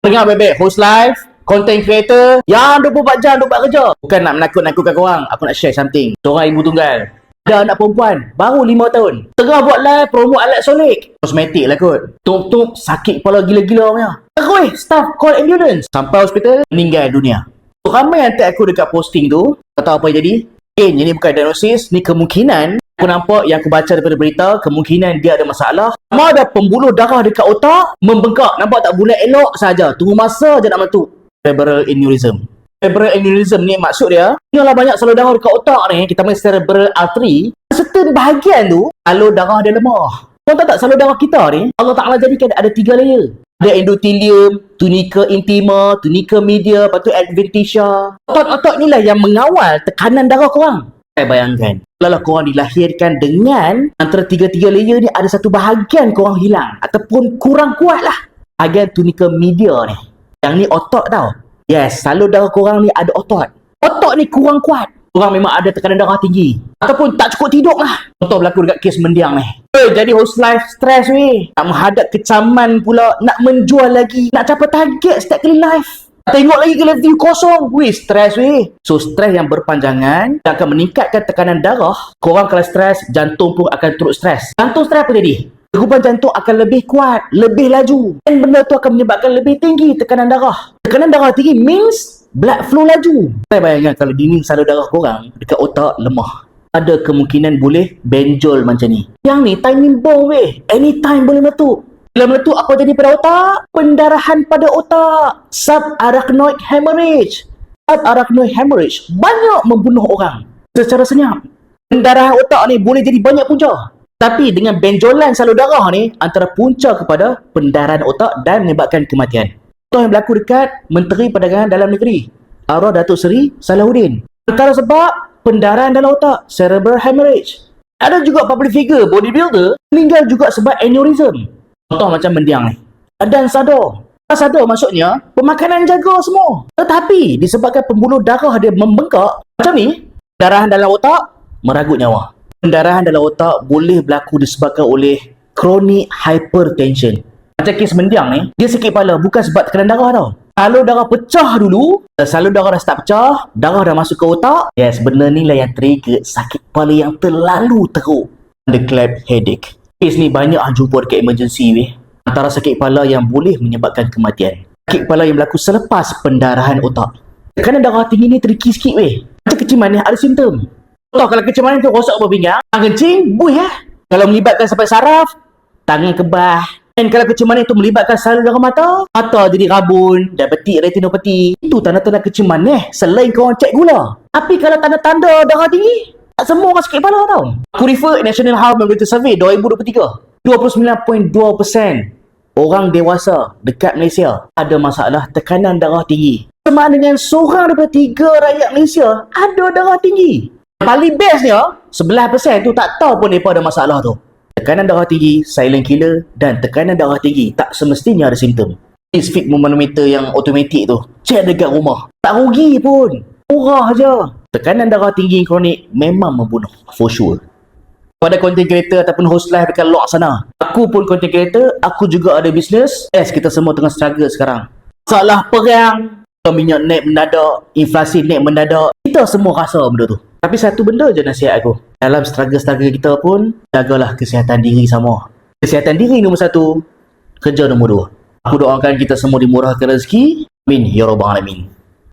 Dengar bebek, host live, content creator yang 24 jam 24 kerja. Bukan nak menakut-nakutkan korang. Aku nak share something. Seorang ibu tunggal, ada anak perempuan, baru 5 tahun. Tengah buat live, promote alat solik. Kosmetik lah kot. Tuk-tuk, sakit kepala gila-gila punya. Terus, staff call ambulance. Sampai hospital, meninggal dunia. So, ramai yang tag aku dekat posting tu. Kau tahu apa yang jadi? Ini bukan diagnosis, ni kemungkinan. Aku nampak yang aku baca daripada berita, kemungkinan dia ada masalah. Sama ada pembuluh darah dekat otak, membengkak. Nampak tak? Bulat elok saja. Tunggu masa je nak meletup. Cerebral aneurysm. Cerebral aneurysm ni maksud dia, inilah banyak salur darah dekat otak ni, kita panggil cerebral artery. Certain bahagian tu, salur darah dia lemah. Kau tahu tak salur darah kita ni, Allah Ta'ala jadikan ada 3 layer. Ada endothelium, tunica intima, tunica media, lepas tu adventitia. Otot-otot inilah yang mengawal tekanan darah korang. Saya bayangkan, kalau korang dilahirkan dengan antara 3 layer ni ada satu bahagian korang hilang ataupun kurang kuat lah. Bahagian tunica media ni. Yang ni otot tau. Yes, salur darah korang ni ada otot. Otot ni kurang kuat. Korang memang ada tekanan darah tinggi. Ataupun tak cukup tidur lah. Contoh berlaku dekat kes mendiang ni. Jadi host live stres weh. Nak menghadap kecaman pula. Nak menjual lagi. Nak capai target setiap kali live. Tengok lagi ke view kosong. Weh, stres weh. So, stres yang berpanjangan akan meningkatkan tekanan darah. Korang kalau stres, jantung pun akan turut stres. Jantung stres apa jadi? Degupan jantung akan lebih kuat, lebih laju. Dan benda tu akan menyebabkan lebih tinggi tekanan darah. Tekanan darah tinggi means blood flow laju. Saya bayangkan kalau dinding salur darah korang dekat otak lemah. Ada kemungkinan boleh benjol macam ni. Yang ni timing bomb weh. Anytime boleh meletup. Bila meletup, apa jadi pada otak? Pendarahan pada otak. Subarachnoid hemorrhage. Subarachnoid hemorrhage banyak membunuh orang secara senyap. Pendarahan otak ni boleh jadi banyak punca. Tapi dengan benjolan salur darah ni, antara punca kepada pendarahan otak dan menyebabkan kematian. Contoh yang berlaku dekat Menteri Perdagangan Dalam Negeri, Arwah Datuk Seri Salahuddin. Perkara sebab pendarahan dalam otak, cerebral hemorrhage. Ada juga public figure, bodybuilder, meninggal juga sebab aneurysm. Contoh macam mendiang ni. Dan sadar. Sadar maksudnya, pemakanan jaga semua. Tetapi, disebabkan pembuluh darah dia membengkak, macam ni, pendarahan dalam otak, meragut nyawa. Pendarahan dalam otak boleh berlaku disebabkan oleh chronic hypertension. Macam kes mendiang ni, dia sakit kepala bukan sebab tekanan darah tau. Salur darah pecah dulu, salur darah dah start pecah, darah dah masuk ke otak. Yes, benda ni lah yang trigger sakit kepala yang terlalu teruk. Thunderclap headache. Kes ni banyak jumpa dekat emergency weh. Antara sakit kepala yang boleh menyebabkan kematian. Sakit kepala yang berlaku selepas pendarahan otak. Tekanan darah tinggi ni tricky sikit weh. Macam kenciman ni ada simptom. Contoh kalau kenciman tu rosak apa pinggang, kencing, buih Kalau melibatkan sampai saraf, tangan kebah. Dan kalau kenciman itu melibatkan salur darah mata, mata jadi rabun, diabetik, retinopati. Itu tanda-tanda kenciman selain korang cek gula. Tapi kalau tanda-tanda darah tinggi, tak semua orang sakit kepala tau. Aku refer National Health Mobility Survey 2023. 29.2% orang dewasa dekat Malaysia ada masalah tekanan darah tinggi. Sama dengan seorang daripada 3 rakyat Malaysia ada darah tinggi. Paling bestnya, 11% tu tak tahu pun mereka ada masalah tu. Tekanan darah tinggi, silent killer, dan tekanan darah tinggi tak semestinya ada simptom. Sphygm manometer yang automatik tu, cek dekat rumah. Tak rugi pun. Murah je. Tekanan darah tinggi kronik memang membunuh. For sure. Pada content creator ataupun host live dekat luar sana. Aku pun content creator, aku juga ada bisnes. Yes, kita semua tengah struggle sekarang. Salah perang, minyak naik mendadak, inflasi naik mendadak. Kita semua rasa benda tu. Tapi satu benda je nasihat aku. Dalam struggle-struggle kita pun, jagalah kesihatan diri sama. Kesihatan diri nombor 1, kerja nombor 2. Aku doakan kita semua dimurahkan rezeki. Amin. Ya Rabbal Alamin.